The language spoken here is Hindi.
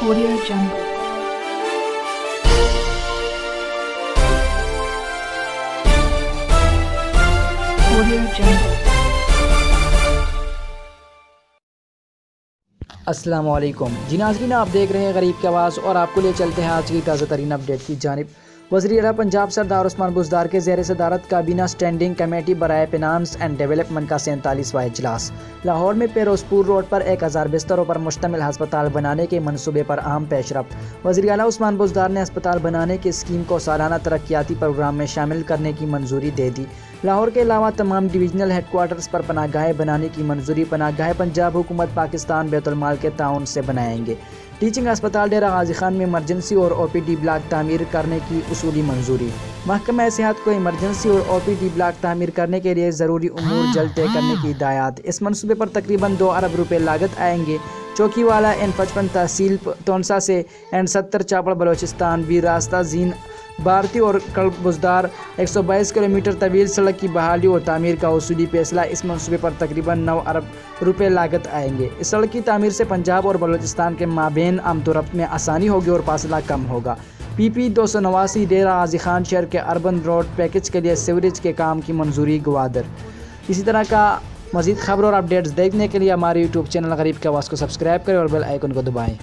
Audio Jungle. Audio Jungle. अस्सलाम वालेकुम जी नाज़रीन, आप देख रहे हैं गरीब की आवाज़ और आपको लिए चलते हैं आज की ताज़ा तरीन अपडेट की जानिब। वज़ीर आला पंजाब सरदार उस्मान बुज़दार के ज़ेर सदारत काबीना स्टैंडिंग कमेटी बराए फिनांस एंड डेवलपमेंट का 47वां इजलास। लाहौर में पेरोजपुर रोड पर 1000 बिस्तरों पर मुश्तमिल हस्पताल बनाने के मनसूबे पर अहम पेशरफ्त। वज़ीर आला उस्मान बुज़दार ने अस्पताल बनाने की स्कीम को सालाना तरक्याती प्रोग्राम में शामिल करने की मंजूरी दे दी। लाहौर के अलावा तमाम डिवीजनल हेडक्वार्टर्स पर पनाहगाहें बनाने की मंजूरी। पनाहगाहें पंजाब हुकूमत पाकिस्तान बैतुल माल के ताउन से बनाएंगे। टीचिंग अस्पताल डेरा गाजी खान में इमरजेंसी और OPD ब्लॉक तामीर करने की उसूली मंजूरी। महकमा सेहत को इमरजेंसी और OPD ब्लॉक तामीर करने के लिए ज़रूरी उमूर जल्द तय करने की हिदायत। इस मनसूबे पर तकरीबन 2 अरब रुपये लागत आएंगे। चौकीवाला N55 तहसील तोनसा से N70 चापड़ बलोचिस्तान भी रास्ता जीन भारती और कलबुज़दार 122 किलोमीटर तवील सड़क की बहाली और तामीर का उसूली फैसला। इस मनसूबे पर तकरीबन 9 अरब रुपये लागत आएंगे। इस सड़क की तामीर से पंजाब और बलोचिस्तान के माबेन आमद रफ्त में आसानी होगी और फासला कम होगा। PP 289 डेरा गाजी खान शहर के अर्बन रोड पैकेज के लिए सीवरेज के काम की मंजूरी गवादर। इसी तरह का मज़ीद खबर और अपडेट्स देखने के लिए हमारे YouTube चैनल गरीब की आवाज़ को सब्सक्राइब करें और बेल आइकन को दबाएँ।